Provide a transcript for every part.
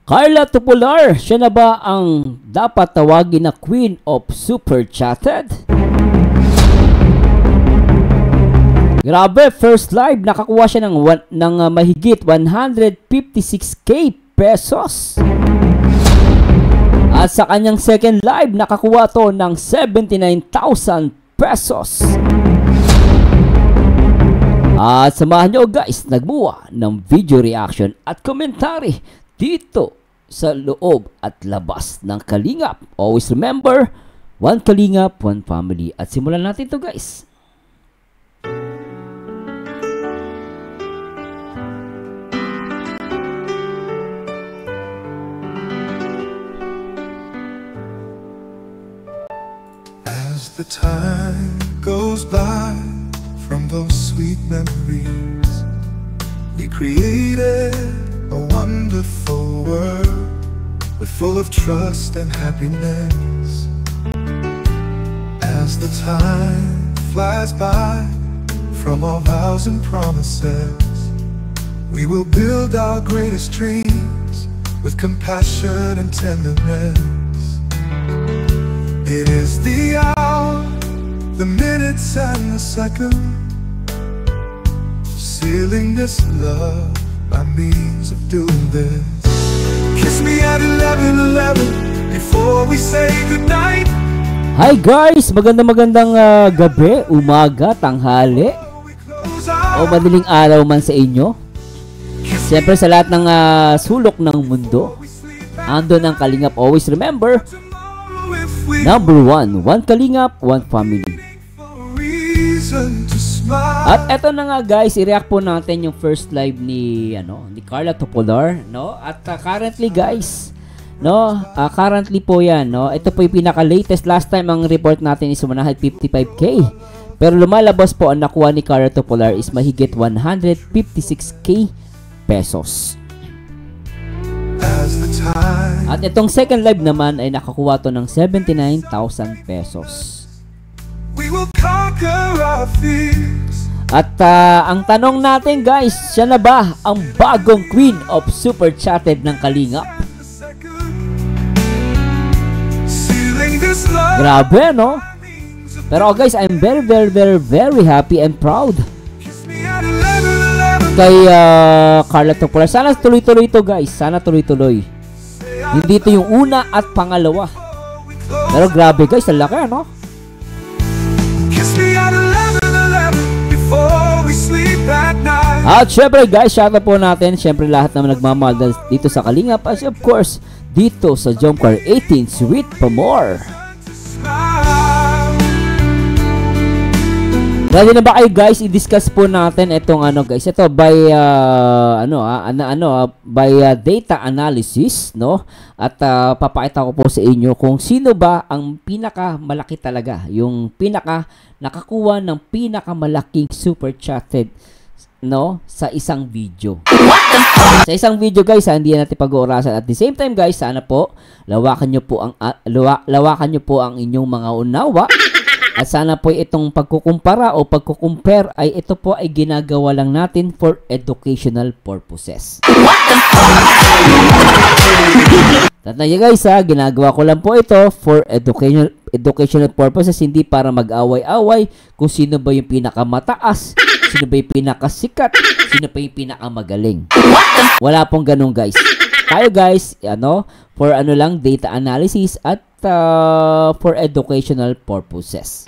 Carla Tupular, siya na ba ang dapat tawagin na Queen of Super Chatted? Grabe, first live, nakakuha siya ng mahigit 156k pesos. At sa kanyang second live, nakakuha to ng 79,000 pesos. At samahan nyo guys, nagbuwa ng video reaction at commentary dito sa loob at labas ng Kalingap. Always remember, one Kalingap, one family. At simulan natin to guys. As the time goes by, from those sweet memories, we created a wonderful world, with full of trust and happiness. As the time flies by, from our vows and promises, we will build our greatest dreams with compassion and tenderness. It is the hour, the minutes and the seconds, sealing this love by means of doing this. Kiss me at 11:11 before we say goodnight. Hi guys, magandang gabi, umaga, tanghali, o madaling araw man sa inyo. Siyempre sa lahat ng sulok ng mundo, andun ang Kalingap. Always remember, number one, one Kalingap, one family. At eto na nga guys, i-react po natin yung first live ni Carla Tupular, no? At currently guys, currently po 'yan, no? Ito po yung pinaka-latest. Last time ang report natin is 155k. Pero lumalabas po ang nakuha ni Carla Tupular is mahigit 156k pesos. At itong second live naman ay nakakuha to ng 79,000 pesos. At ang tanong natin guys, siya na ba ang bagong Queen of Super Chatted ng Kalingap? Grabe, no? Pero guys, I'm very happy and proud kay Carla Tupular. Sana tuloy-tuloy ito guys. Sana tuloy-tuloy. Hindi ito yung una at pangalawa. Pero grabe guys, ang laki, no? At syempre guys, shoutout po natin syempre lahat naman nagmamahal dito sa Kalingap. As of course, dito sa Jomcar 18 Sweet for more. Ready na ba kayo guys? I-discuss po natin itong guys. Ito by by data analysis, no? At papakita ko po sa inyo kung sino ba ang pinakamalaki talaga, yung pinaka nakakuha ng pinakamalaking super chatted, no, sa isang video. Sa isang video guys, hindi natin pag-uurasan. At the same time guys, sana po lawakan niyo po ang inyong mga unawa. At sana po itong pagkukumpara o pagkukumpare ay ito po ay ginagawa lang natin for educational purposes. Tataya guys ginagawa ko lang po ito for educational purposes, hindi para mag-away-away kung sino ba yung pinakamataas, sino ba yung pinakasikat, sino pa yung pinakamagaling. Wala pong ganun guys. Tayo guys, for lang data analysis at for educational purposes.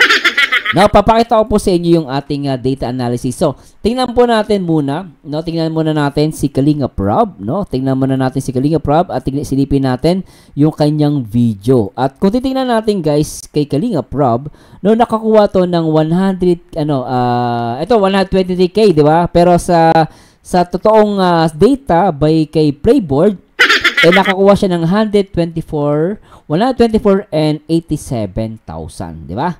Now, papakita ko po sa inyo yung ating data analysis. So, tingnan po natin muna, no? Tingnan muna natin si Kalingap Rob, no? Tingnan muna natin si Kalingap Rob at silipin natin yung kanyang video. At kung titingnan natin guys kay Kalingap Rob, no, nakakuha to ng 123k, di ba? Pero sa totoong data by kay Playboard, nakakuha siya ng 124,807,000, di ba?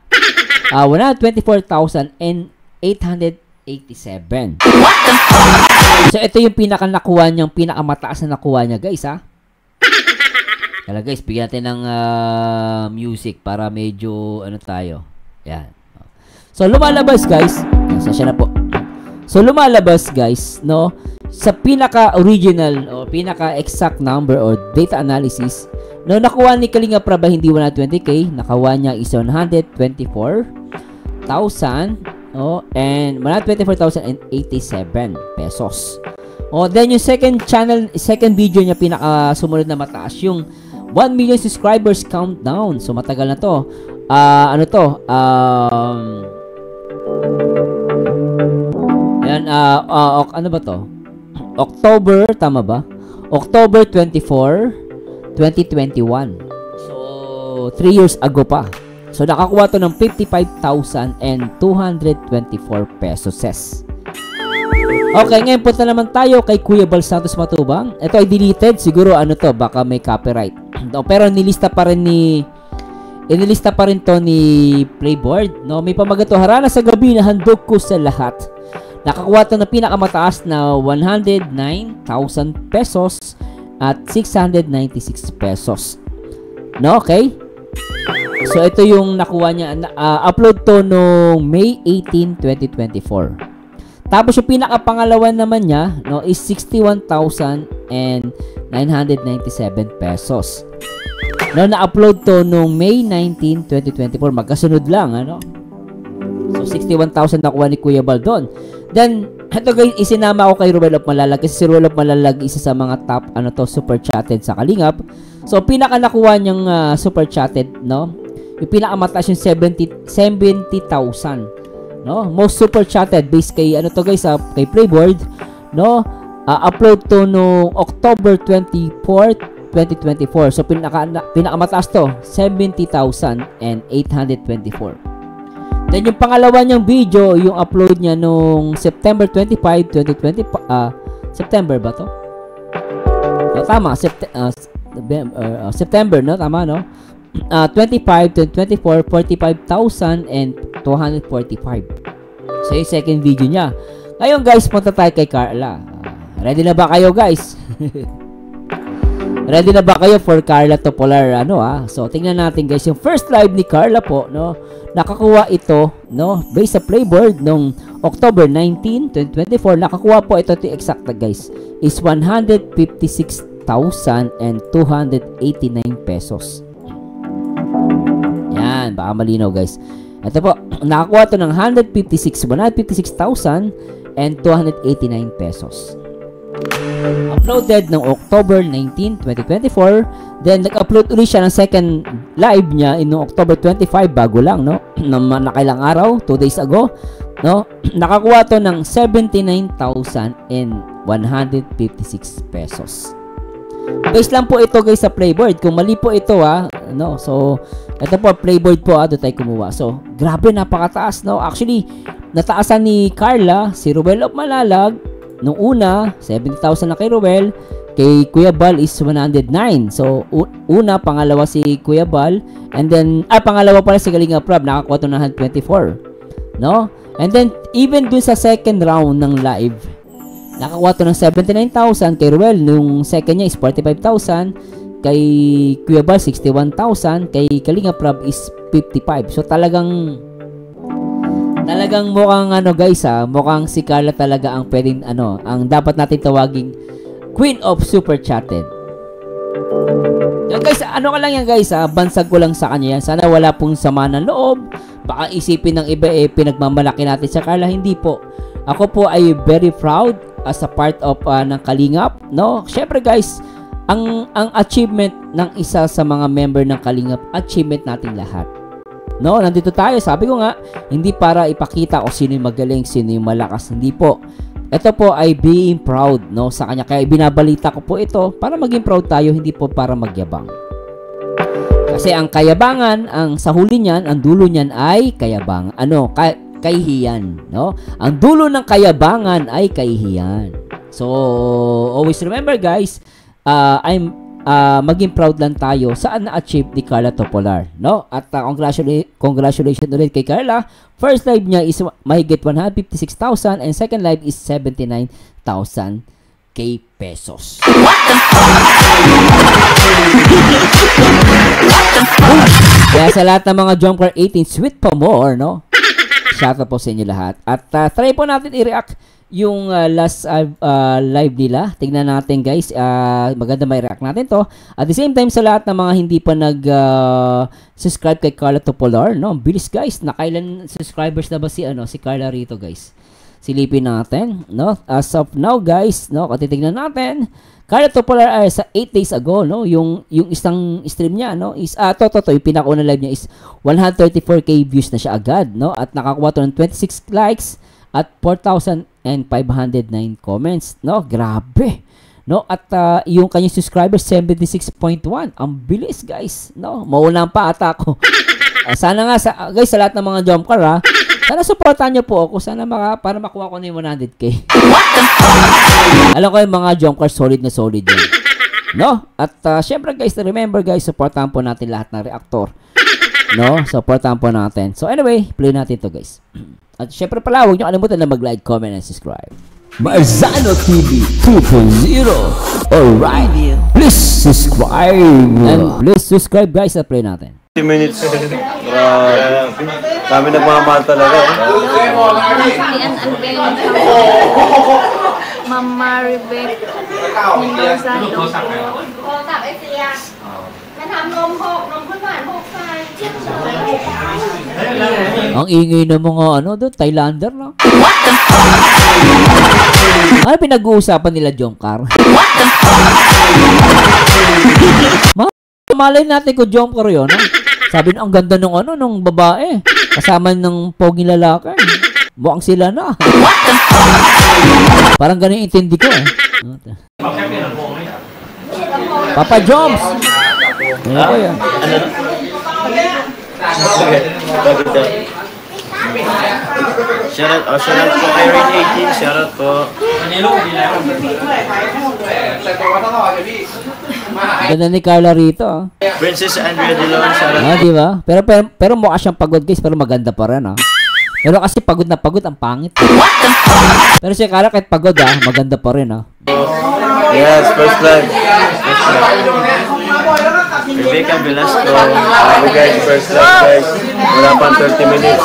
124,887. So ito yung pinaka-nakuha niyang, pinakamataas na nakuha niya guys Kaya guys, bigyan natin ng music para medyo tayo. Yan. So lumalabas guys. Sasya na po. So lumalabas guys, no? sa pinaka-original o pinaka-exact number or data analysis, no, nakuha ni Kalinga Prab hindi 120k, nakuha niya is 124,000, oh, and 124,087 pesos. Oh, then yung second video niya pinaka-sumunod na mataas, yung 1 million subscribers countdown. So matagal na to. Ano to? Ano ba to? October, tama ba? October 24, 2021. So 3 years ago pa. So nakakuha to ng 55,224 pesos. Okay, ngayon punta naman tayo kay Kuya Bal Santos Matubang. Ito ay deleted, siguro ano to, baka may copyright. Pero inilista pa rin to ni Playboard, no? May pamagato, harana sa gabi na handog ko sa lahat. Nakakuha to na pinakamataas na 109,000 pesos at 696 pesos. No, okay? So ito yung nakuha niya, upload to noong May 18, 2024. Tapos yung pinakapangalawa naman niya, no, is 61,997 pesos. No, na-upload to noong May 19, 2024. Magkasunod lang, ano? So 61,000 nakuha ni Kuya Bal doon. Then, ito guys, isinama ko kay Ruel of Malalag kasi si Ruel of Malalag isa sa mga top super chatted sa Kalingap. So pinaka nakuha niyang super chatted, no? Yung pinakamataas yung 70,000. No, most super chatted based kay ano to guys, kay Playboard, no, upload to no October 24, 2024. So pinakamataas to 70,824. Then yung pangalawa niyang video, yung upload niya nung September 25, 2020, September ba to? Tama, September, no, tama, no? 25 to 24, 45,245. So yung second video niya. Ngayon guys, punta tayo kay Carla. Ready na ba kayo guys? Ready na ba kayo for Carla Topolar? So tingnan natin guys, yung first live ni Carla po, no? Nakakuha ito, no, based sa Playboard nung October 19, 2024. Nakakuha po ito, to exact guys, is 156,289 pesos. Yan, baka malinaw guys. Ito po, nakakuha to ng 156,289 pesos. Uploaded ng October 19, 2024. Then nag-upload ulit siya ng second live niya in October 25, bago lang, no? Nakailang araw, 2 days ago, no? Nakakuha to ng 79,156 pesos. Based lang po ito guys sa Playboard. Kung mali po ito no. So ito po Playboard po, doon tayo kumuha. So grabe, napakataas, no. Actually nataasan ni Carla si Ruel of Malalag nung una 70,000 na kay Ruel, kay Kuya Bal is 109. So una, pangalawa si Kuya Bal, and then pangalawa pala si Kalinga Prab, nakakuha to ng 124, no. And then even dun sa second round ng live, nakakuha to ng 79,000 kay Ruel. Nung second niya is 45,000. Kay Kuya Bal, 61,000. Kay Kalinga Prab is 55. So talagang mukhang guys, mukhang si Carla talaga ang pwedeng ang dapat natin tawaging Queen of Super Chatted. Yan guys, ka lang yan guys, bansag ko lang sa kanya yan. Sana wala pong sama ng loob. Baka isipin ng iba pinagmamalaki natin sa Carla. Hindi po. Ako po ay very proud as a part of ng Kalingap, no? Syempre guys, ang achievement ng isa sa mga member ng Kalingap, achievement nating lahat. No, nandito tayo, sabi ko nga, hindi para ipakita o sino yung magaling, sino yung malakas, hindi po. Ito po ay being proud, no, sa kanya. Kaya binabalita ko po ito para maging proud tayo, hindi po para magyabang. Kasi ang kayabangan, ang sa huli niyan, ang dulo niyan ay kayabangan. Kahihiyan, no? Ang dulo ng kayabangan ay kahihiyan. So, always remember guys, maging proud lang tayo saan na-achieve ni Carla Topolar, no? At congratulations ulit kay Carla. First live niya is mahigit 156,000 and second live is 79,000 pesos. Kaya sa lahat ng mga Jump Car 18, sweet pa more, no? Shoutout po sa inyo lahat. At try po natin i-react last live nila. Tingnan natin guys. Maganda may react natin to. At the same time sa lahat ng mga hindi pa subscribe kay Carla Topolar, no? Bilis guys. Nakailan subscribers na ba si Carla rito guys? Silipin natin, no? As of now guys, no? Kung titingnan natin, Carla Topolar sa 8 days ago, no? Yung isang stream niya, no? Is yung pinakauna live niya is 134k views na siya agad, no? At nakakuha to ng 26 likes at 4,509 comments, no? Grabe, no? At yung kanyang subscribers 76.1. Ang bilis, guys, no? Mauna pa ata ako. Sana nga guys, sa lahat ng mga jumper, sana supportan niyo po ako. Sana para makuha ko na yung 100k. Alam ko yung mga jumper solid na solid yan, no? At syempre guys, remember guys, supportahan po natin lahat ng reactor, no? Supportahan po natin. So anyway, play natin to guys. At syempre pala, huwag nyo kalimutan na mag-like, comment, and subscribe. Marzano TV 2.0. Alright, please subscribe. And please subscribe guys at play natin. 50 minutes. Kami nagmamahal talaga. Mama Rebecca Mendoza. Ang ingay ng mga doon, Thailander, no? Ano pinag-uusapan nila, Jomcar? Malay natin ko Jomcar yun, no? Sabi na, ang ganda nung babae. Kasama ng poging lalaki. Mukhang sila na. Parang ganun intindi ko, eh. Papa Joms! Ano ko yan? Shoutout po kay Rain 18. Shoutout po. Ganda ni Carla rito, Princess Andrea Delon. Shoutout. Diba? Pero mukha siyang pagod guys, pero maganda pa rin, Pero kasi pagod na pagod, ang pangit. Pero si Carla kahit pagod, maganda pa rin, Yes, first live. Rebecca Velasco. Guys, first live guys. Wala pang 30 minutes.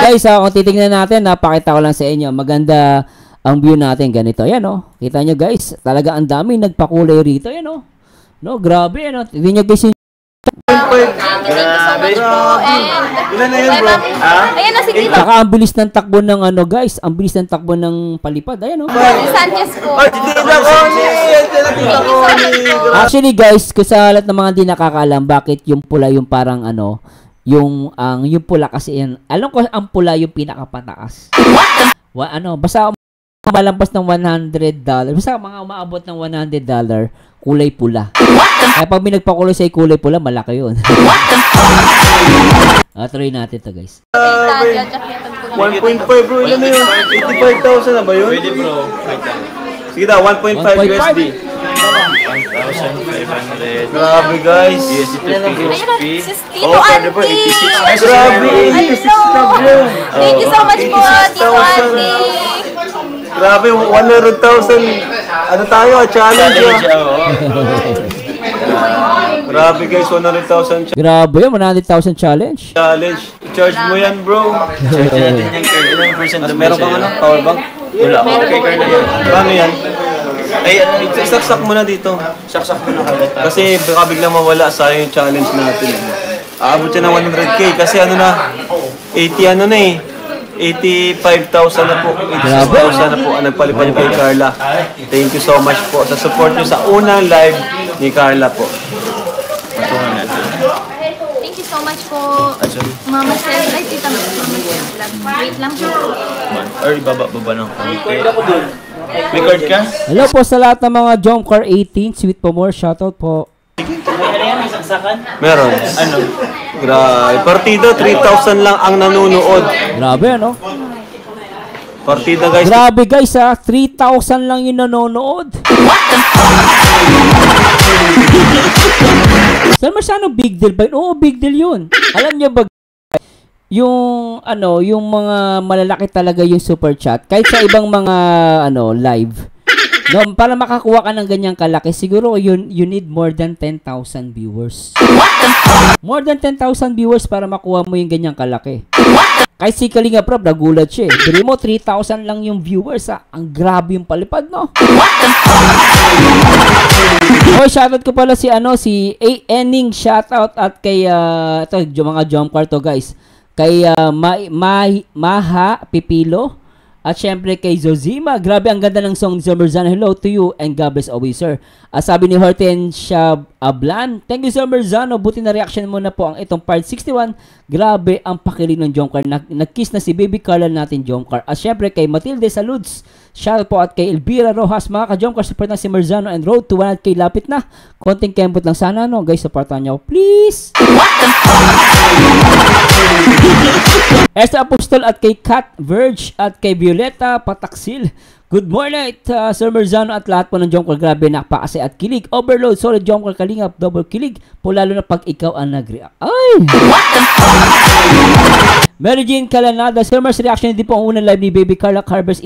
Guys, kung titingnan natin, napakita ko lang sa inyo. Maganda ang view natin. Ganito, yan, Kita nyo guys, talaga ang dami nagpakulay rito, yan, No, grabe, Tingnan nyo guys yung Grabe. Ilan na yun, bro? Ayan na si Tito. saka ang bilis ng takbo ng guys, ang bilis ng takbo ng palipad. Ayan, Si Sanchez po. Ay, Tita Connie! Actually guys, kung sa lahat ng mga hindi nakakaalam, bakit yung pula yung parang yung pula kasi yan. Alam ko ang pula yung pinakapataas. Basta malampas ng $100. Basta mga umaabot ng $100, kulay pula. Kaya pag may nagpakulay sa kulay pula, malaki yun. Try natin to guys. 1.5 bro, ilan na yun? 85,000 na ba yun? Pwede bro. Sige na, 1.5 USD. 1,500. Grabe guys. USD to PHP. Tito Auntie. Grabe, 86 na bro. Thank you so much po, Tito Auntie. Grabe, 100,000. Ano tayo? Challenge. Grabe guys, 100,000 Grabe yun, 100,000 challenge. challenge. Charge mo yan bro. Charge natin yan, Carl. Ilang percent na meron bang power bank? Wala. Okay, Carl na yan. Paano yan? Ay, saksak mo na dito. Saksak mo na kalit. Kasi baka biglang mawala sa yung challenge natin. Aabot siya ng 100k kasi 85,000 na po. 86,000 na po ang nagpalipad kay Carla. Thank you so much po sa support nyo sa unang live ni Carla po. Thank you so much po. Mama Sel. Ay, Tita Mama Sel. Wait lang po. Or ibaba ng konti. May card ka? Hello po sa lahat ng mga Jomcar 18. Sweet po more. Shoutout po. Meron. Ano? Grabe. Partida, 3,000 lang ang nanonood. Grabe, Partida guys. Grabe guys, 3,000 lang yung nanonood. Saan masyadong big deal ba yun? Oo, big deal yun. Alam niyo ba, yung mga malalaki talaga yung super chat, kahit sa ibang mga live, para makakuha ka ng ganyang kalaki, siguro you need more than 10,000 viewers. More than 10,000 viewers para makuha mo yung ganyang kalaki. Kahit si Kalinga Prab, nagulat siya eh. Diri mo, 3,000 lang yung viewers ha. Ang grabe yung palipad, no? Okay, shoutout ko pala si si A. Enning, shoutout at kay ito, yung mga jump car to guys. Kay Maha Pipilo at syempre kay Zozima. Grabe ang ganda ng song ni Sir Merzano. Hello to you and God bless always, sir. Sabi ni Hortensia Ablan, thank you Sir Merzano. Buti na reaction mo na po ang itong part 61. Grabe ang pakilig ng Jomcar. Nag-kiss na si Baby Carla natin Jomcar. At syempre kay Matilde Saluds. Shout po at kay Elvira Rojas. Mga ka-Jomcar, support na si Merzano and road to 100k lapit na. Konting kembot lang sana, no? Guys, supportan nyo. Please! Esther Apostol at kay Kat Verge at kay Violeta Pataksil. Good morning, Sir Merzano at lahat po ng Jomcar. Grabe, napakasay at kilig. Overload, solid Jomcar, kalingap, double kilig. Po lalo na pag ikaw ang nag-react. Ay! Mary Jean Calanada, Sir Merz, reaction din po ang unang live ni Baby Carla Carbers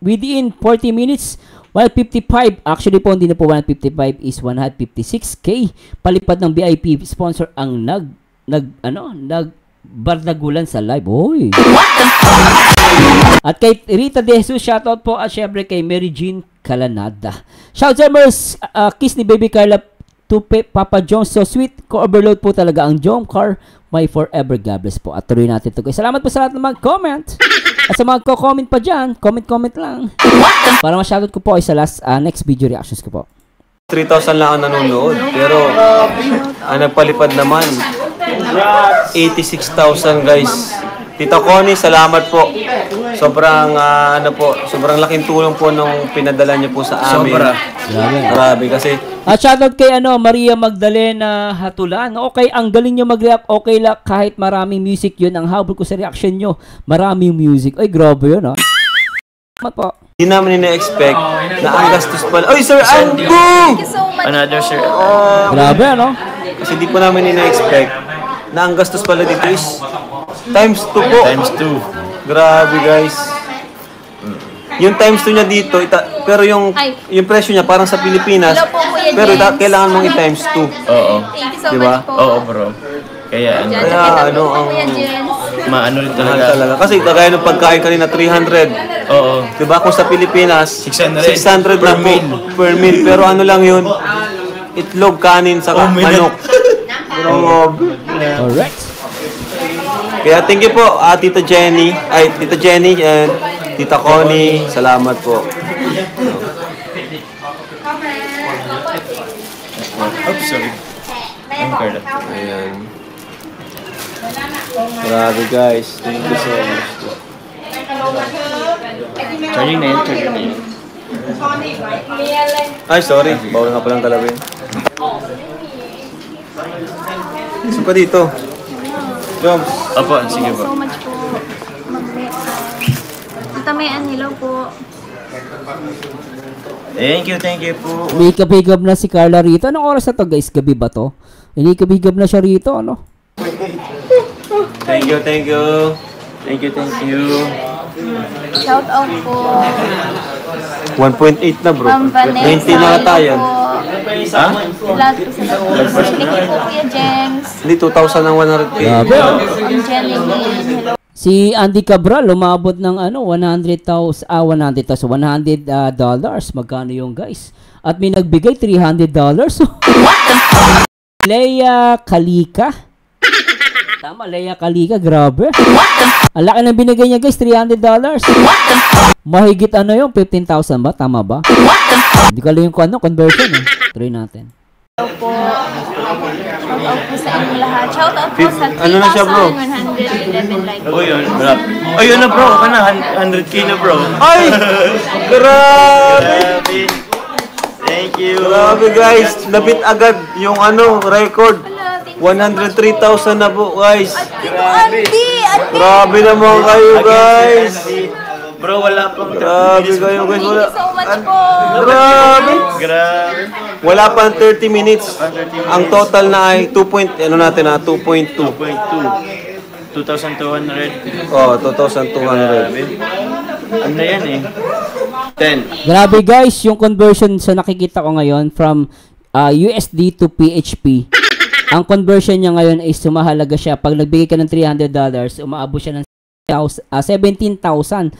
within 40 minutes. 155. Actually po, hindi na po 155 is 156k. Palipad ng VIP sponsor ang bardagulan sa live. Oy! At kay Rita De Jesus, shoutout po. At syempre kay Mary Jean Calanada. Shout Sir Merz, kiss ni Baby Carla to Papa Jones. So sweet. Ko-overload po talaga ang Jomcar. My forever God bless po. At tuloy natin ito. Salamat po sa lahat ng mag-comment. At sa mga comment pa dyan, comment lang. Para ma-shoutout ko po ay sa next video reactions ko po. 3,000 lang ang nanonood. Pero, ang nagpalipad naman, 86,000 guys. Tita Connie, salamat po. Sobrang, sobrang laking tulong po nung pinadala niyo po sa amin. Sobra. Grabe kasi. At shoutout kay Maria Magdalena Hatulan. Okay, ang galing nyo mag-react. Okay lang, kahit maraming music yun. Ang habol ko sa reaction nyo, maraming music. Ay, grabe yun, ha? Po. Hindi namin ina-expect na ang gastos pala. Oy, Sir Anbu! Thank you so much. Another sir. Grabe, ano? Kasi di po namin ina-expect na ang gastos pala dito is times 2 po. Times 2. Grabe, guys. Yung times 2 niya dito, pero yung presyo niya parang sa Pilipinas, Hello po, Kuya pero Jens. kailangan mong i-times 2. Oo. Thank you so Diba? much po. Oo, bro. Kaya Kaya ang Kuya Jens. maano rin mahal talaga. talaga. Kasi kagaya ng pagkain kanina, 300. Oo. Diba? Kung sa Pilipinas, 600 lang po per meal. Pero ano lang yun, itlog, kanin, saka manok. Grabe. Correct. Kaya thank you po, Tita Jenny and Tita Connie. Salamat po. Oops, sorry. Ang Carla. Ayan. Grabe guys. Thank you so much. Charging na yun, charging na yun. Ay, sorry. Bawal nga palang talawin. Gusto pa dito. Joms. Opo, sige Thank you po. so much po. Tita Mayan, hello po. Thank you po. Umikab-higab na si Carla rito. Anong oras na to guys? Gabi ba to? Umikab-higab na siya rito, ano? Thank you. Thank you. Shout out po. 1.8 na bro. Ma'am Vanessa. 90 na tayo. Ha? Lahat po sa lahat. Thank you po, Kuya Jengs. Hindi, 2,100 pay. Grabe, oh. And Jenny Lynn, hello. Si Andy Cabral lumabot ng $100. Magkano yung guys? At may nagbigay $300. Leia Kalika. Tama, Leia Kalika, grabe. Ang laki na binigay niya guys, $300. Mahigit yung 15,000 ba? Tama ba? Hindi ko alam yung conversion eh. Try natin. Hello po. Shout out po sa inyong lahat. Shout out po sa Ano na siya, bro? 3,111 likes. Oh, yun. Oh, yun na bro. Ka na. 100k na bro. Ay! Grabe! Thank you. Grabe guys. Labit agad yung record. Hello, thank you. 103,000 na po guys. Andy! Grabe naman kayo guys. Bro, wala pang Grabe kayo guys. Thank Wala. you so much po. Grabe. Grabe. Wala pang 30 minutes. Ang total na ay 2.2. 2.2. 2,200. Oh, 2,200. Ano yan eh? 10. Grabe guys, yung conversion sa nakikita ko ngayon from USD to PHP. Ang conversion niya ngayon is sumahalaga siya. Pag nagbigay ka ng $300, umaabot siya ng 17,569.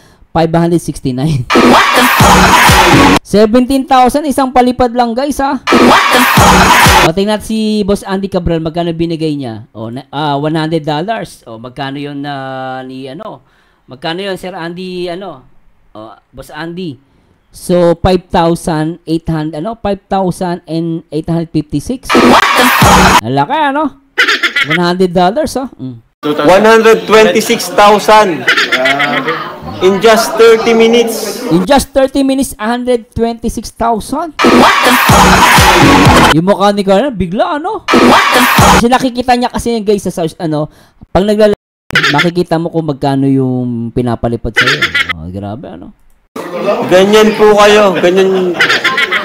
17,000 isang palipad lang, guys, ha. O, tingnan natin si Boss Andy Cabral, magkano binigay niya? O, $100. O, magkano yun ni ano? Magkano yun, Sir Andy, ano? O, Boss Andy. So, 5,800, ano? 5,856. Laki, ano? $100, oh. 126,000. In just 30 minutes. In just 30 minutes, 126,000. Yung mukha ni Carla, bigla, ano? Kasi nakikita niya kasi, guys, sa ano, pag makikita mo kung magkano yung pinapalipad sa'yo. Oh, grabe, ano? Ganyan po kayo. Ganyan.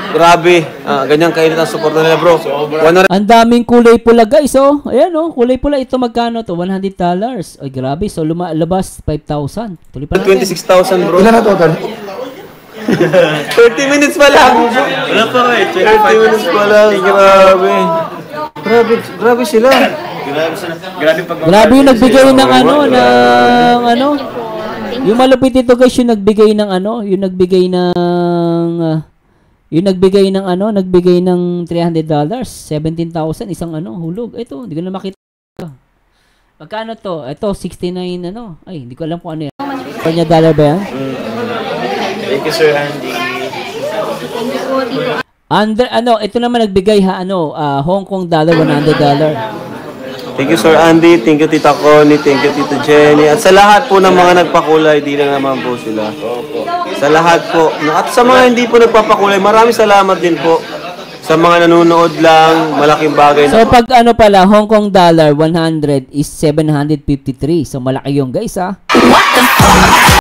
Grabe. Ganyan kainit ang support nila, bro. Ang daming kulay pula, guys, oh. Ayan, oh. Kulay pula. Ito magkano to? $100. Ay, grabe. So, lumalabas 5,000. Tuloy pa natin. 26,000, bro. Ilan na total? 30 minutes pa lang. Wala pa eh. 30 minutes pa lang. Grabe. Grabe sila. Grabe yung nagbigay ng ano, yung malupit ito, guys, yung nagbigay ng nagbigay ng $300, 17,000 isang hulog. Ito, hindi ko na makita. Magkano to? Ito 69 Ay, hindi ko alam kung ano yan. Kanya dollar ba yan? Thank you, Sir Andy. Ito naman nagbigay Hong Kong dollar, $100. Thank you, Sir Andy. Thank you, Tita Connie. Thank you, Tita Jenny. At sa lahat po ng mga nagpakulay, di lang naman po sila. Sa lahat po. At sa mga hindi po nagpapakulay, maraming salamat din po. Sa mga nanonood lang, malaking bagay. So, pag pala, Hong Kong dollar, 100 is 753. So, malaki yung, guys, ha?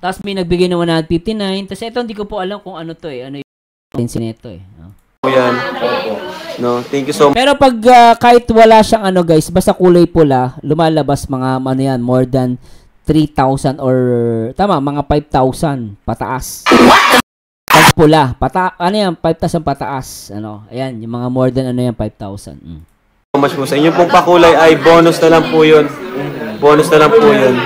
Tapos may nagbigay ng 159. Tapos ito, hindi ko po alam kung ano to, eh. Ano yung nito, eh. Yan. No, thank you so much. Pero pag kahit wala siyang guys, basta kulay pula, lumalabas mga yan, more than 3,000 or mga 5,000 pataas. Pag pula, 5,000 pataas, ayan, yung mga more than 5,000. So much po sa inyo pong pakulay ay bonus na lang po 'yun. Bonus na lang po 'yun.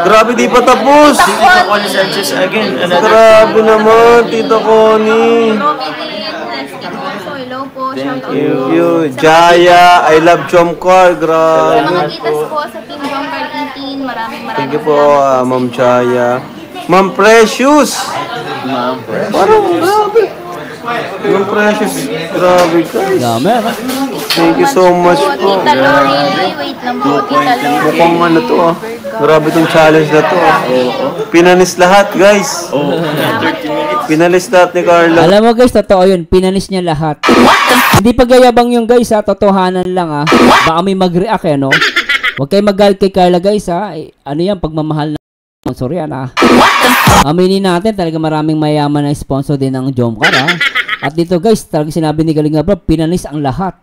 Grabe, di pa tapos. Tita Connie Sanchez again. Grabe naman, Tita Connie. Thank you. Jaya, I love Jomcar. Grabe. Mga kitas po sa Team Jomcar 18. Maraming Thank you po, Ma'am Jaya. Ma'am Precious. Parang grabe. Ma'am Precious. Grabe, guys. Dami, Thank you so much po. Tita Lori, wait lang po, Tita Lori. Mukhang to Grabe itong challenge na to. Pinanis lahat, guys. 30 minutes. Pinalis lahat ni Carla. Alam mo, guys, totoo yun. Pinanis niya lahat. Hindi pagayabang yung, guys, ha. Totohanan lang, ha. Baka may mag-react, no? Huwag kayo mag-galit kay Carla, guys, ha. Ano yan, pagmamahal na sponsor yan, ha. Aminin natin, talaga maraming mayaman na sponsor din ng Jomcar, ha. At dito, guys, talaga sinabi ni Galinga Bro, pinanis ang lahat.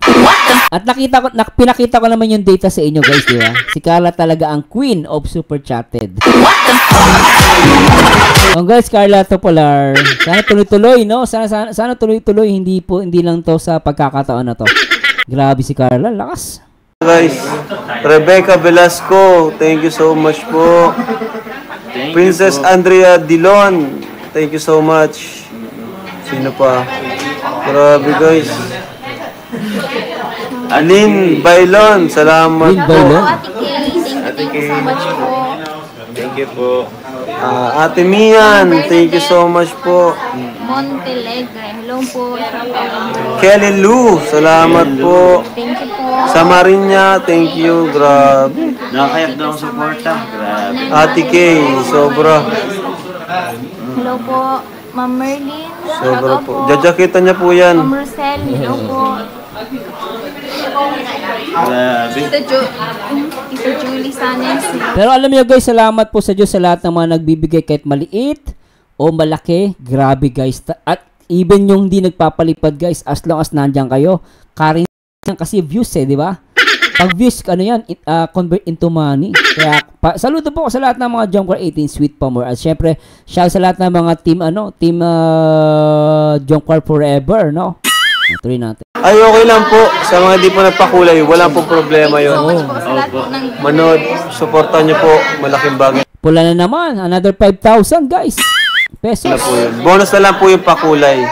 At pinakita ko naman yung data sa inyo, guys, di ba? Si Carla talaga ang queen of super chatted. Guys, Carla Topolar. Sana tuloy-tuloy, no? Sana tuloy-tuloy, hindi lang to sa pagkakataon na to. Grabe si Carla, lakas. Guys, Rebecca Velasco, thank you so much po. Princess Andrea Dilon, thank you so much. Sino pa? Grabe, guys. Alin Bailon, salamat Alin po. Bailon. Thank you so much po. Thank you po. Ate Mian, thank you so much po. Montelegre, hello po. Kelly Lou, salamat po. Thank you po. Sa Marinya, thank you. Grabe. Nakakayak daw ang suporta. Grabe. Ate Kay, sobra. Hello po. Ma'am Merlin, Sobra hello po. Jajakitan niya po yan. Ma'am Rosel, hello po. Grabe. Tita Julie Sanes. Pero alam niyo, guys, salamat po sa Diyos sa lahat ng mga nagbibigay kahit maliit o malaki. Grabe, guys. At even yung hindi nagpapalipad, guys, as long as nandiyan kayo, carry yan kasi views, di ba? Pag views, convert into money. Kaya, saludo po sa lahat ng mga Jomcar 18 Sweet Pomor. At syempre, shout sa lahat ng mga team Jomcar Forever, no? Tuloy natin. Ay, okay lang po. Sa mga di po nagpakulay, wala po problema yun. So much po sa lahat po ng Manood, supportan niyo po. Malaking bagay Pula na naman. Another 5,000 guys. Pesos. na po yun. Bonus na lang po yung pakulay.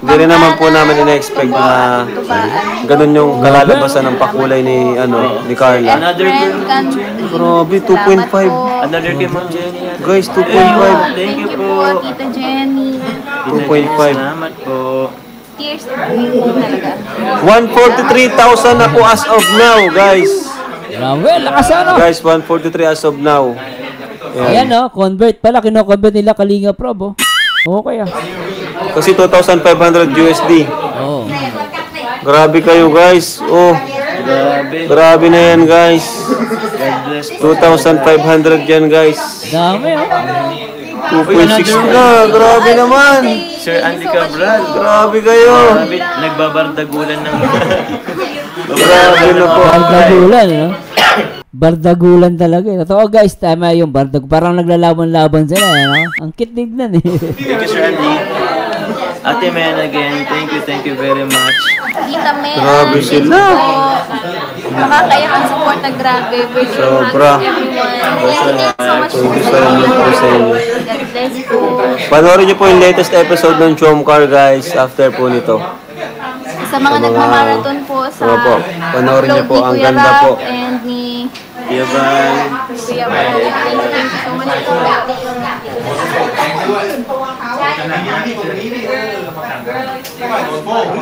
Hindi rin naman po namin ina-expect na ganun yung kalalabasan ng pakulay ni Carla. Another friend can... Grabe, 2.5. Another kay Ma'am Jenny. Guys, 2.5. Thank you po, Tita Jenny. 2.5. Salamat po. Tears po talaga. 143,000 na po as of now, guys. Grabe, lakas ano. Guys, 143 as of now. Ayan oh, convert pala. Kino-convert nila Kalinga Prob oh. Okay ah. Kasi 2,500 USD. Oo. Grabe kayo, guys. Oh, Grabe. grabe na yan, guys. God bless. 2,500 yan, guys. Dami oh. 2.6 na. Grabe naman. Sir Andy Cabral. Grabe kayo. Grabe, nagbabardagulan ng... Grabe na po. Bardagulan, no? Bardagulan talaga. Totoo guys, tama yung bardag. Parang naglalaban-laban sila, no? Ang cute tignan eh. Thank you, Sir Andy. Ate Men again, thank you very much. Tita Mel. Grabe sila. Nakakayak ang support na grabe. Sobra. Everyone. Thank you so much po. Salamat po sa inyo. God bless po. Panoorin niyo po yung latest episode ng Chomcar, guys, after po nito. Sa mga nagmamarathon po sa Opo, panoorin niyo po. upload Ang ni Kuya ganda Rap po. and ni Kuya Bal. Kuya Bal. Thank you so much po.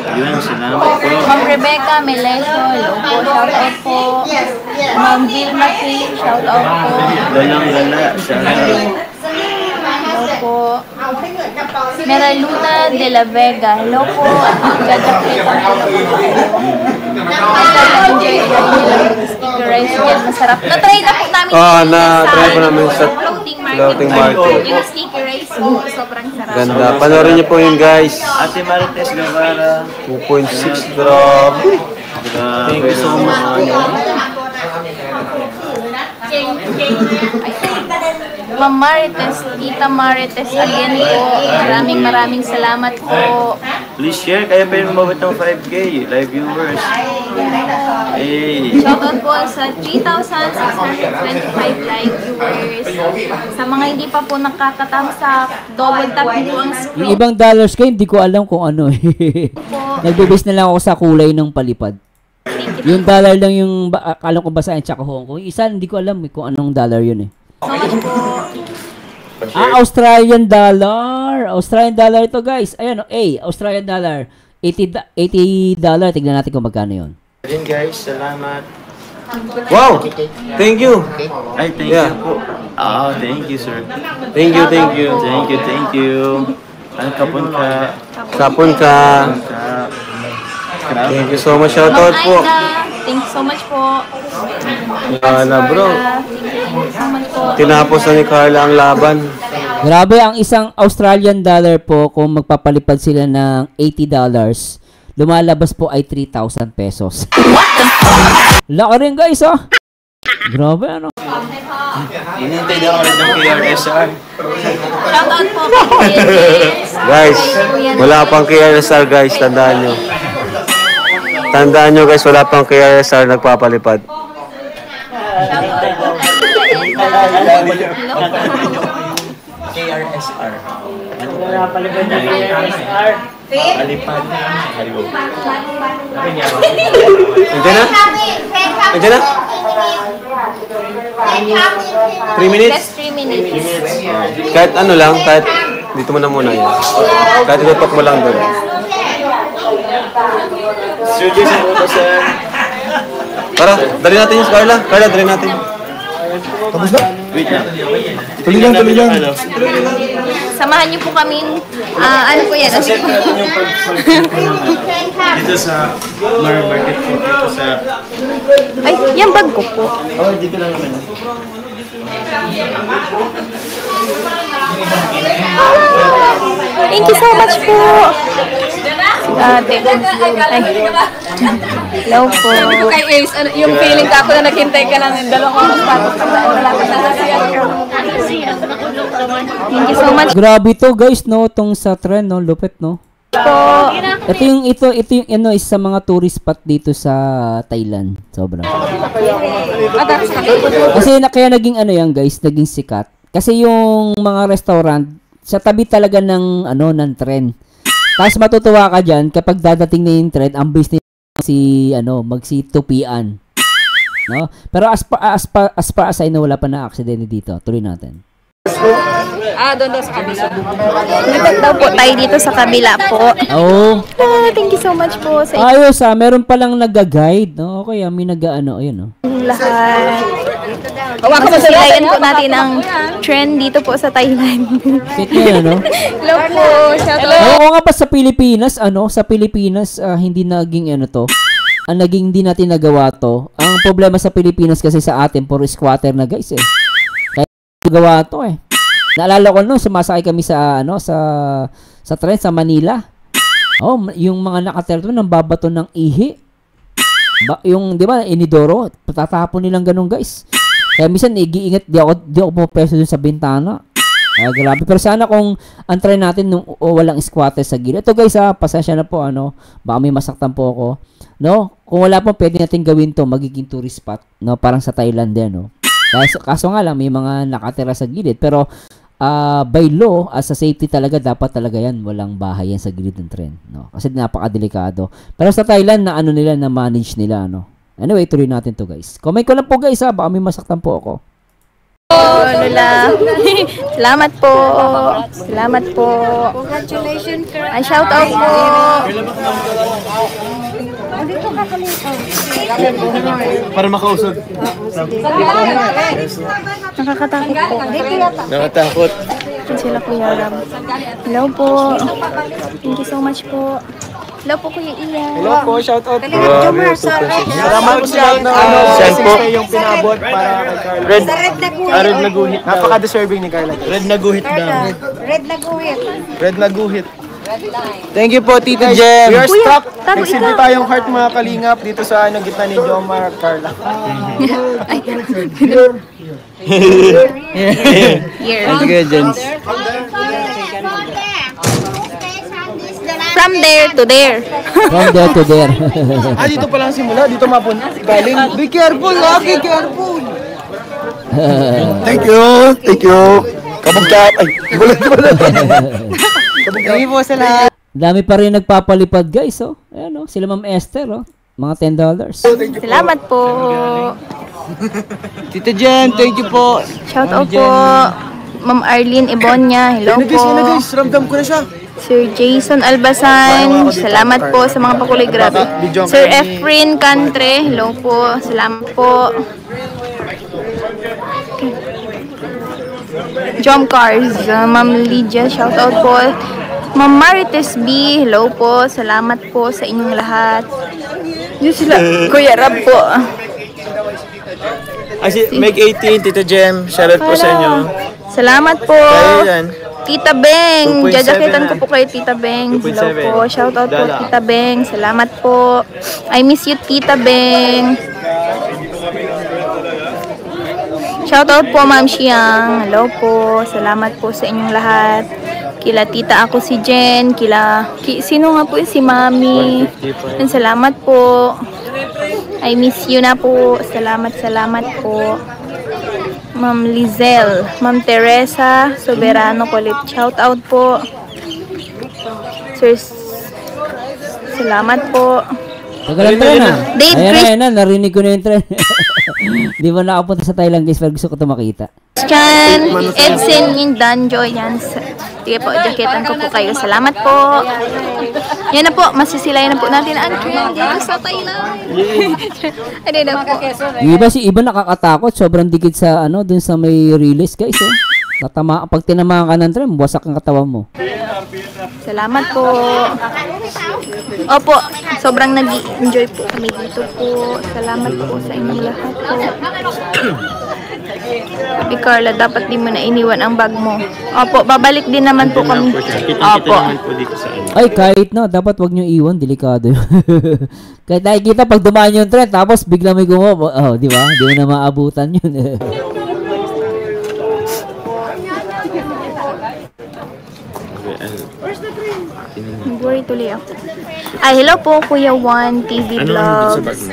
Yun, salamat po. Ma'am Rebecca Melesio, hello po, shout out po. Ma'am Vilma King, shout out po. Galang-gala. Salamat. Hello po. Meraluna de la Vega, hello po. Gagapit ang hello po. Enjoy po yung sticker rice yan, masarap. Na-try na po namin Na-try po namin sa floating floating market. Yung sticker rice po, sobrang sarap. Ganda. Panoorin niyo po yun, guys. Ate Marites Guevara. 2.6, grabe. Thank you so much po. Ma'am Marites, Tita Marites, again po, maraming salamat po. Please share, kaya pa yung mabot ng 5K live viewers. Hey. Shoutout po sa 3,625 live viewers. Sa mga hindi pa po nakakatamsak, double tap po ang Yung screen ibang dollars ko, hindi ko alam kung ano eh. po. Nagbe-base na lang ako sa kulay ng palipad. Yung dollar lang yung, alam ko basahin tsaka Hong Kong. Yung isa, hindi ko alam kung anong dollar yun eh. So much po. Australian dollar. Australian dollar ito guys. Ayan o, Australian dollar. $80. Tignan natin kung magkano yun. Ayun guys, salamat. Wow! Thank you. Ay, thank Yeah. you po. Oh, thank you sir. Thank you, thank you. Thank you. Ang kapon ka. Kapon ka. Thank you so much. Shoutout Ma'am po. Aida, thank you so much po. Bro. Thank you so much po. Tinapos na ni Carla ang laban. Grabe, ang isang Australian dollar po, kung magpapalipad sila ng $80, lumalabas po ay 3,000 pesos. Laki rin guys, oh. Grabe, ano. Hinintay na ako rin ng KRSR. Shoutout po kay Kuya James. Guys, wala pang KRSR, guys. Tandaan nyo. Tandaan nyo, guys. Wala pang KRSR nagpapalipad. KRSR. Ano na palipad na KRSR? Palipad. Nandiyan na? Nandiyan na? 3 minutes? Last 3 minutes. Kahit ano lang, kahit dito mo na muna yan. Kahit itutok mo lang doon. Sir Jason Obasan. Tara, dali natin yung Carla. Carla, dali natin. Wait lang. Tuloy lang, tuloy lang. Ano? Samahan niyo po kami. Ano po yan? Dito sa Mar Market po. Dito sa... Ay, yung bag ko po. Oh, dito lang naman. Thank you so much po. Si ate. Ay. Hello po. Sabi ko kay Ace, yung feeling ka ako na naghintay ka ng 2 oras tapos wala ka nasasiyan ka. Thank you so much. Grabe to guys, no. Tong sa trend, no. Lupit, no. po. Ito yung ano is sa mga tourist spot dito sa Thailand. Sobra. Kasi kaya naging ano yan guys, naging sikat. Kasi yung mga restaurant sa tabi talaga ng ano ng trend. Tapos matutuwa ka diyan kapag dadating na yung trend, ang business si ano magsitupian. No? Pero as far as I know, wala pa na aksidente dito. Tuloy natin. Doon daw sa kabila. Dito daw po tayo dito sa kabila po. Oh. Thank you so much po sa Ayos meron palang nag-guide, no? Okay, may nag-ano, ayun, no. lahat. Masasilayan po natin ang trend dito po sa Thailand. Fit niya, no? Hello po. Shout out. Oo nga pa sa Pilipinas, hindi naging ano to. Ang naging hindi natin nagawa to. Ang problema sa Pilipinas kasi sa atin, puro squatter na guys eh. Kaya nagawa to eh. Naalala ko no, sumasakay kami sa ano sa train sa Manila. Oh, yung mga nakatero nang babato ng ihi. Yung 'di ba, inidoro, patatapon nilang ganun, guys. Kaya minsan igiingat di ako pupeso dun sa bintana. Grabe. Pero sana kung ang train natin nung walang squatter sa gilid. Ito guys pasensya na po baka may masaktan po ako. No? Kung wala po pwede natin gawin to, magiging tourist spot, no? Parang sa Thailand din, no? Kaso nga lang may mga nakatira sa gilid, pero by law, as a safety talaga, dapat talaga yan, walang bahay yan sa gilid ng tren, no? Kasi napakadelikado. Pero sa Thailand, na ano nila, na manage nila, no? Anyway, tuloy natin to guys. Comment ko lang po guys baka may masaktan po ako. Lola. Salamat po. Salamat po. Congratulations, girl. Ay, shout out po. Para makausap. Nakakatakot po. Nakatakot. Sila Kuya Ram. Hello po. Thank you so much po. Hello po Kuya Ian. Hello po, shout out. Salamat po sa lahat ng Saan po? yung pinabot para kay Carla. Red na guhit. Napaka-deserving ni Carla. Red na guhit daw. Red na guhit. Thank you po, Tita Jem. We are stuck. tago Nagsilbi ikaw. tayong heart mga kalingap dito sa gitna ni Jomar at Carla. Thank you, Jens. From there to there. From there to there. Dito pa lang simula. Dito mapunta. Galing. Be careful, be careful. Thank you. Thank you. Kabugtap. Ay, bulat. Thank you po sa lahat. Dami pa rin nagpapalipad guys, Ayan, sila Ma'am Esther, mga $10. Salamat po. Tita Jem, thank you po. Shout out po. Ma'am Arlene Ibonya. Hello po. Ramdam ko na siya. Sir Jason Albasan, salamat po sa mga pakulay, grabe. Sir Efren Cantre, hello po, salamat po. Jom Cars, Ma'am Lydia, shout out po. Ma'am Marites B, hello po, salamat po sa inyong lahat. Yun sila, Kuya Rab po. Make 18, Tita Jem. Shoutout po sa inyo. Salamat po. Kayo yan. Tita Beng, 2.7 jajakitan na. ko po kay Tita Beng. Hello 2.7. po. Shout out po Dala. Tita Beng. Salamat po. I miss you Tita Beng. Shout out po Ma'am Xiang. Hello po. Salamat po sa inyong lahat. Kila tita ako si Jen. Sino nga po si Mami. And salamat po. I miss you na po. Salamat po. Ma'am Lizelle, Ma'am Teresa Soberano Kulit, shout out po. Sir, salamat po. Tagalan tren Dave Chris- Ayan na, narinig ko na yung tren. Di ba nakapunta sa Thailand guys, pero gusto ko ito makita. Christian, Edson, Danjo, yan. Sige po, jaketan ko po kayo. Salamat po. Yan na po, masisilayan na po natin ang trend dito sa Thailand. Ano na po. Iba nakakatakot, sobrang dikit sa dun sa may release guys. Pag tinamaan ka ng tren, buwasak ang katawan mo. Salamat po. Opo, sobrang nag-enjoy po kami dito po. Salamat po sa inyong lahat po. Sabi Carla, dapat di mo na iniwan ang bag mo. Opo, babalik din naman po kami. Opo. Ay, kahit dapat wag nyo iwan, delikado yun. Kahit nakikita pag dumaan yung tren, tapos bigla may gumawa, di ba? Di mo na maabutan yun. Nag-worry tuloy ako. Ay, hello po, Kuya Juan TV Vlogs.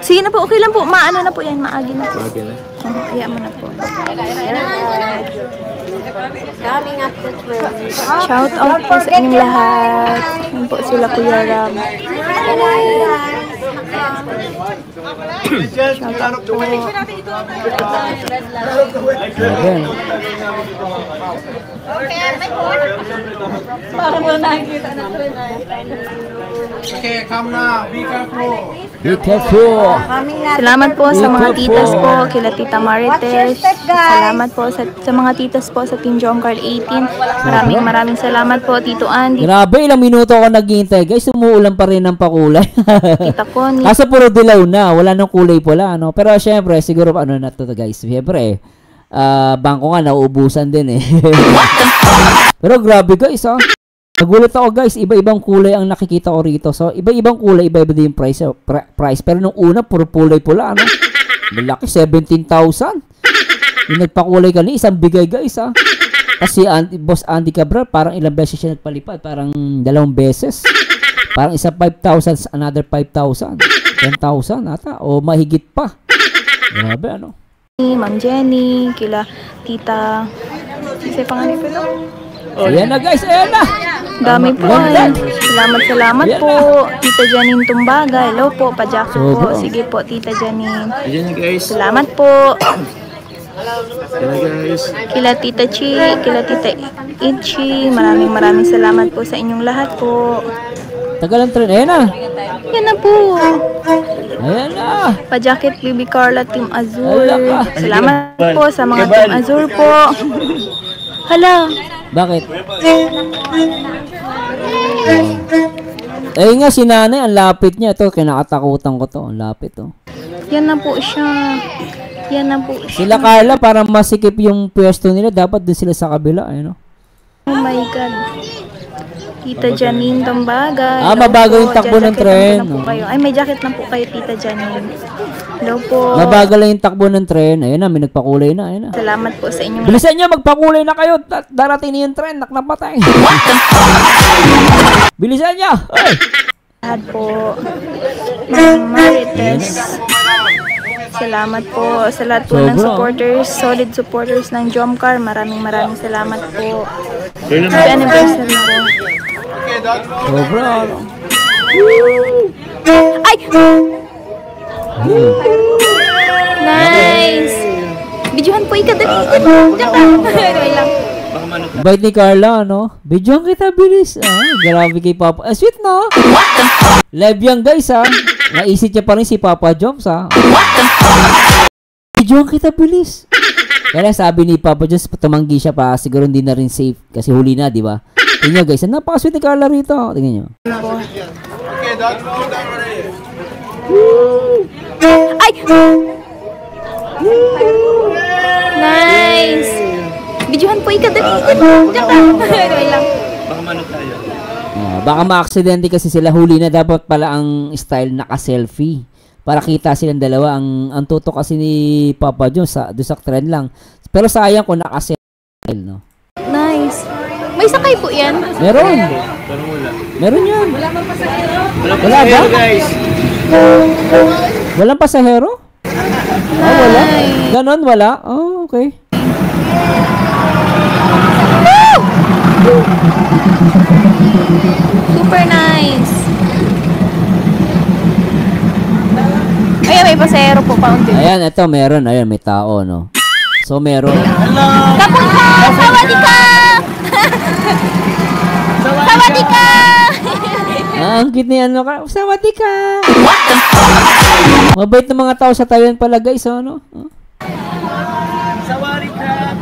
Sige na po, okay lang po. Maano na po yan, maagi na po. Kaya mo na po. Shout out po sa inyong lahat. Yan po sila Kuya Ram. Shout out po. Parang wala nakikita na rin. Okay, come now. Be careful. Be careful. Salamat po sa mga titas po, kila Tita Marites. Salamat po sa mga titas po sa Team John Carl 18. Maraming salamat po, Tito Andy. Grabe, ilang minuto ako naghihintay. Guys, umuulan pa rin ng pakulay. Tita Connie. Kaso puro dilaw na. Wala nang kulay pula. Ano? Pero syempre, siguro ano na to guys. Syempre, bangko nga, nauubusan din eh. Pero grabe guys, ha. Nagulat ako guys, iba-ibang kulay ang nakikita ko rito. So, iba-ibang kulay, iba-iba din yung price. Pero nung una, puro kulay pula, ano? Malaki, 17,000. Yung nagpakulay kanina, isang bigay guys, ha. Kasi Boss Andy Cabral, parang ilang beses siya nagpalipad. Parang 2 beses. Parang isa 5,000, another 5,000. 10,000 ata, o mahigit pa. Grabe, ano? Ma'am Jenny, kila Tita... Isa pangalan po ito? Ayan na guys, ayan na! Dami po ay. Salamat po. Tita Janine Tumbaga. Hello po, Pajako po. Sige po, Tita Janine. Ayan guys. Salamat po. Ayan guys. Kila Tita Chi, kila Tita Ichi. Maraming salamat po sa inyong lahat po. Tagalan tren, ayan na! Yan na po. Ayan na! Pajakit Bibi Carla Team Azur. Salamat po sa mga Team Azur po. Hala. Bakit? Eh nga, si nanay, ang lapit niya. Ito, kinakatakutan ko to. Ang lapit to. Yan na po siya. Yan na po siya. Sila Carla, parang masikip yung pwesto nila. Dapat din sila sa kabila. Ano? Oh my God. Tita Janine Tumbaga. Mabagal yung takbo ng tren. Ay, may jacket na po kayo, Tita Janine. Hello po. Mabagal lang yung takbo ng tren. Ayun na, may nagpakulay na. Ayun na. Salamat po sa inyong... Bilisan nyo, magpakulay na kayo. Darating na yung tren. Naknapatay. Bilisan nyo. Ay. Lahat po. Marites. Salamat po sa lahat po ng supporters, solid supporters ng Jomcar. Maraming salamat po. Happy anniversary po. Sobra. Ay! Nice! Videohan po ikadali. Bait ni Carla, no? Videohan kita, bilis. Grabe kay Papa. Sweet, no? Live yan, guys, ha? Naisip niya pa rin si Papa Joms, ha? Videohan kita, bilis. Kaya sabi ni Papa Joms, tumanggi siya pa. Siguro hindi na rin safe. Kasi huli na, di ba? Tingnan nyo, guys. Napaka-sweet ni Carla rito. Tingnan nyo. Ay! Nice! Videohan po ikadali. Baka manot tayo. Baka ma-aksidente kasi sila, huli na. Dapat pala ang style naka-selfie. Para kita silang dalawa. Ang tutok kasi ni Papa Jones doon sa trend lang. Pero sayang kung naka-selfie, no? Nice. May sakay po yan? Meron. Meron yan. Wala ba? Guys. Walang pasahero? Wala. Ganon, wala? Oh, okay. Super nice. Ayan, may pasahero po pa. Ayan, ito meron. Ayan, may tao, no? So, meron. Kapong ka! Sawadika! Sawadika! Ang cute ni ano ka. Sawadika! Mabait na mga tao sa Thailand pala, guys, ano? Sawadika!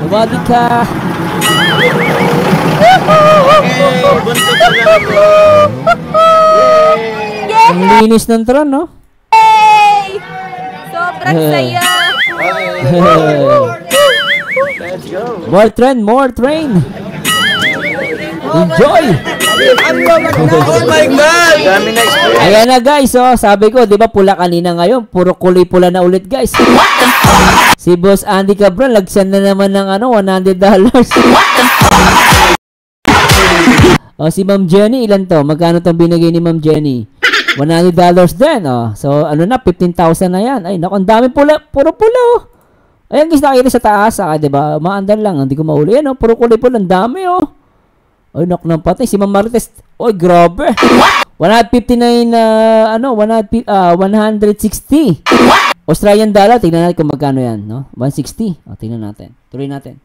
Sawadika! Buntot na lang po. Ang linis ng tron, no? Yay! Sobrang saya! Let's go. More train, more train! Enjoy! Oh my God! Dami na experience. Ayan na guys, oh, sabi ko, di ba pula kanina ngayon, puro kulay pula na ulit guys. Si Boss Andy Cabral, lagsan na naman ng ano, $100. Oh, si Ma'am Jenny, ilan to? Magkano tong binigay ni Ma'am Jenny? $100 din, oh. So, ano na, 15,000 na yan. Ay, naku, ang dami pula, puro pula, oh. Ayan guys, nakikita sa taas, di ba? Maandar lang, hindi ko mahuli. Yan, oh, puro kulay pula, ang dami, oh. Ay, naku, nang patay. Si Ma'am Marites, oy, grabe. 159, 160. Australian dollar, tingnan natin kung magkano yan, no? 160. O, tingnan natin. Tuloy natin.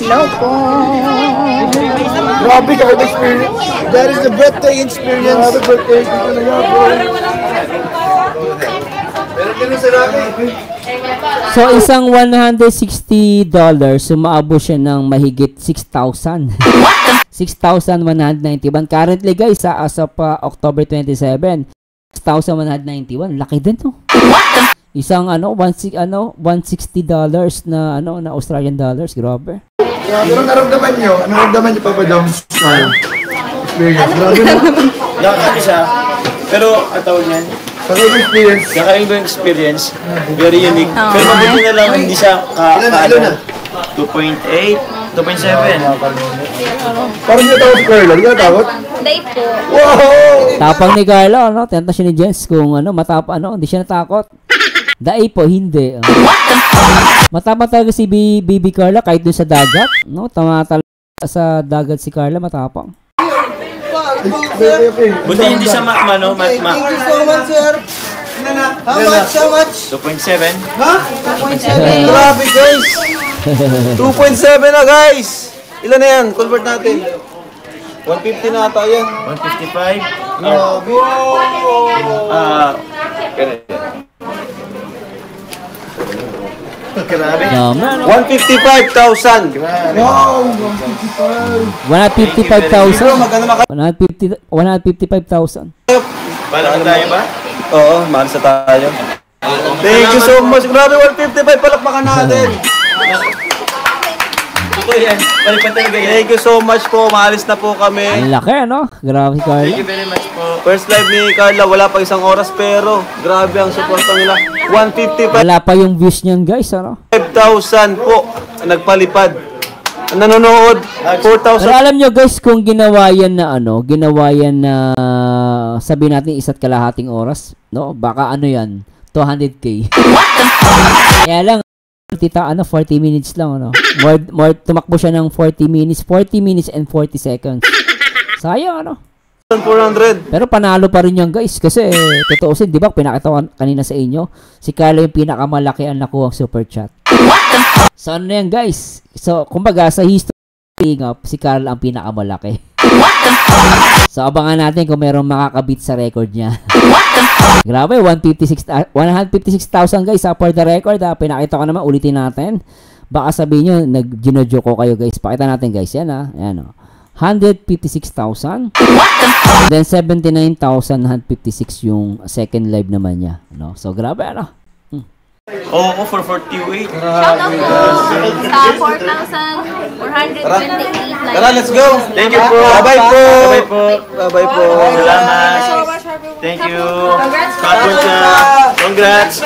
Hello po. Grabe ka experience. That is the breathtaking experience. Grabe, breathtaking talaga, bro. So, isang $160, sumaabot siya ng mahigit 6,000. 6,191. Currently, guys, as of October 27, 6,191. Laki din to. Isang $160 na na Australian dollars. Grabe. Pero naramdaman niyo Papa Dom smile. Experience. Grabe na. Nakakali siya. Pero, ang tawag niyan, Kakaiba experience. experience. Very unique. Pero mabuti na lang, hindi siya Ilan na? 2.8, 2.7. Parang niya tawag si Carla. Hindi ka tawag? Day po. Wow! Tapang ni Carla, Tenta siya ni Jens kung hindi siya natakot. Daay po, hindi. Matapang talaga si Bibi Carla kahit dun sa dagat, no? Tama talaga sa dagat si Carla, matapang. Okay. Buti hindi siya Thank you so much, sir. How much? 2.7. Ha? 2.7. Grabe, guys. 2.7 na, guys. Ilan na yan? Convert natin. 150 na ata yan. 155. Grabe. Grabe. Naman. 155,000. Wow. 155,000. 155,000. Para tayo ba? Oo, mahal sa tayo. Thank you so much. Grabe, 155. Palakpakan natin. Ito yan. Palipan talaga yan. Thank you so much po. Maalis na po kami. Ang laki, Grabe si Carla. Thank you very much po. First live ni Carla, wala pa isang oras pero grabe ang suporta nila. 155,000 Wala pa yung views niyan, guys, po nagpalipad. Nanonood, 4,000. Pero alam nyo, guys, kung ginawa yan na sabi natin isa't kalahating oras, no? Baka yan, 200K. Kaya lang, 40 minutes lang, More tumakbo siya ng 40 minutes and 40 seconds. Sayang, 400. Pero panalo pa rin yan, guys. Kasi, totoosin, di ba, pinakita ko kanina sa inyo, si Carla yung pinakamalaki ang nakuha super chat. So, ano yan, guys? So, kumbaga, sa history up, si Carla ang pinakamalaki. So, abangan natin kung mayroong makakabit sa record niya. Grabe, 156,000 guys, for the record. Pinakita ko naman, ulitin natin. Baka sabihin nyo, nag-ginodyo ko kayo, guys. Pakita natin, guys. Yan, Yan, 156,000. Then 79,156 yung second live naman niya, So grabe, Oo, for 48. Shout out po sa 4,428 likes. Tara, let's go. Thank you po. Bye-bye po. Bye-bye po. Bye-bye po. Salamat. Thank you. Congrats.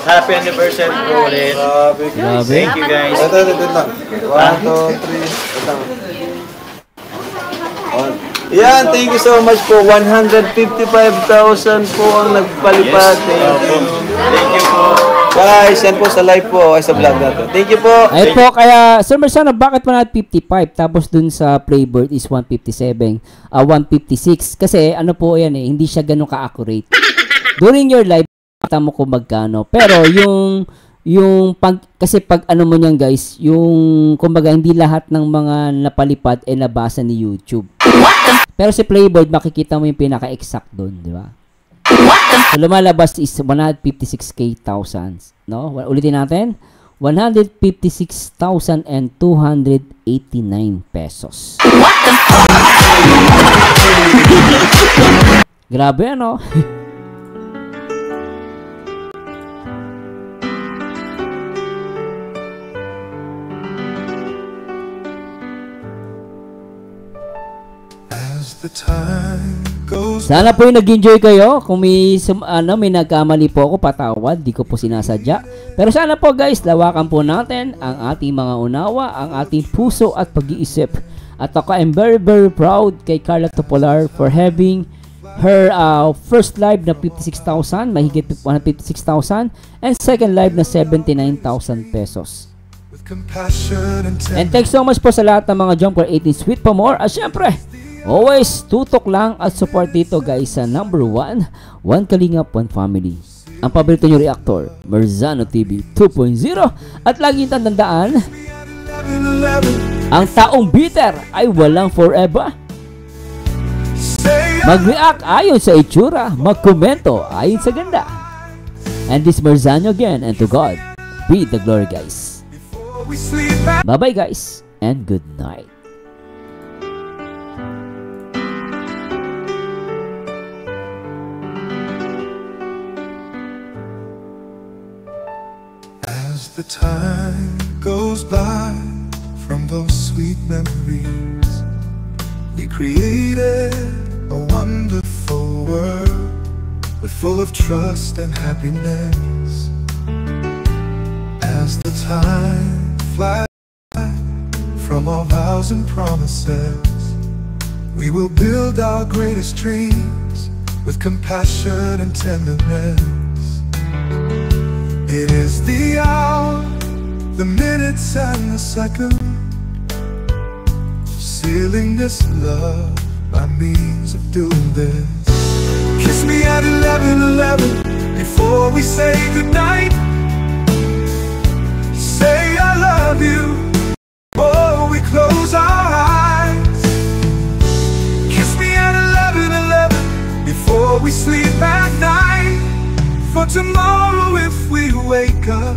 Happy anniversary po ulit. Grabe. Thank you guys. Ito lang. 1, 2, 3. Yan, thank you so much po. 155,000 po ang nagpalipad. Thank you po. Guys, yan po sa live po, ay sa vlog natin. Thank you po. Ay po, kaya, Sir Marciano, bakit 155? Tapos dun sa Playbird is 157, 156. Kasi, po yan hindi siya ganun ka-accurate. During your live, kita mo kung magkano. Pero, kasi pag mo niyan, guys, kumbaga, hindi lahat ng mga napalipad nabasa ni YouTube. Pero si Playboard, makikita mo yung pinaka-exact doon, di ba? So, lumalabas is 156,000, no? Ulitin natin, 156,289 pesos. Grabe, time goes Sana po yung nag-enjoy kayo. Kung may, may nagkamali po ako, patawad. Di ko po sinasadya. Pero sana po guys, lawakan po natin ang ating mga unawa, ang ating puso at pag-iisip. At ako, I'm very proud kay Carla Topolar for having her first live na 56,000, mahigit 156,000, and second live na 79,000 pesos. with compassion and And thanks so much po sa lahat ng mga Jumper 18 Sweet pa more. At syempre, always tutok lang at support dito guys sa number 1, One Kalingap, One Family. Ang paborito nyo reactor, Merzano TV 2.0. At laging tandaan, ang taong bitter ay walang forever. Mag-react ayon sa itsura, mag-komento ayon sa ganda. And this Merzano again, and to God be the glory guys. Bye-bye guys, and good night. As the time goes by from those sweet memories, we created a wonderful world, but full of trust and happiness. As the time flies from our vows and promises, we will build our greatest dreams with compassion and tenderness. It is the hour, the minutes and the second, sealing this love by means of doing this. Kiss me at 11:11 before we say goodnight. Say I love you before we close our eyes. Kiss me at 11:11 before we sleep at night. For tomorrow if we wake up,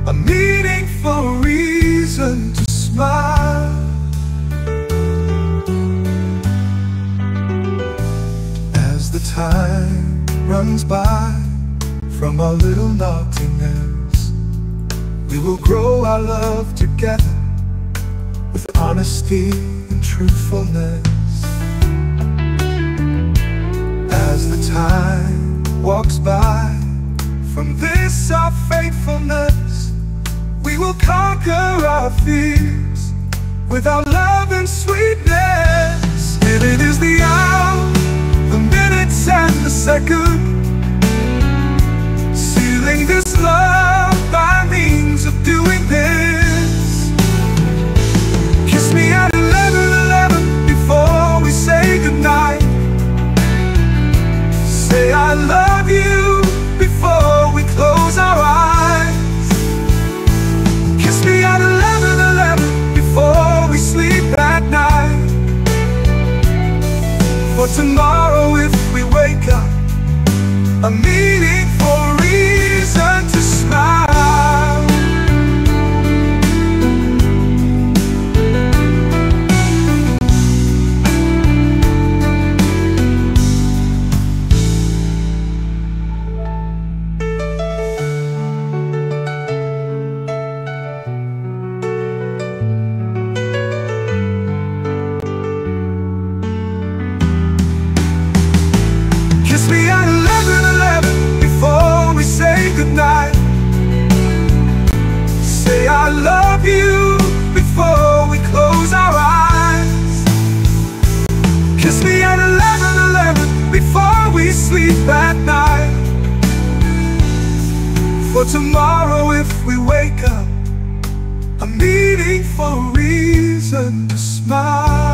a meaningful reason to smile. As the time runs by from our little naughtiness, we will grow our love together with honesty and truthfulness. As the time walks by from this our faithfulness, we will conquer our fears with our love and sweetness. And it is the hour, the minutes and the second, sealing this love by means of doing this. Kiss me at 11:11 before we say goodnight. Say I love you before we close our eyes. Kiss me at 11:11 before we sleep at night. For tomorrow if we wake up, a meaningful reason to smile. Kiss me at 11:11 before we say goodnight. Say I love you before we close our eyes. Kiss me at 11:11 before we sleep at night. For tomorrow if we wake up, a meaningful reason to smile.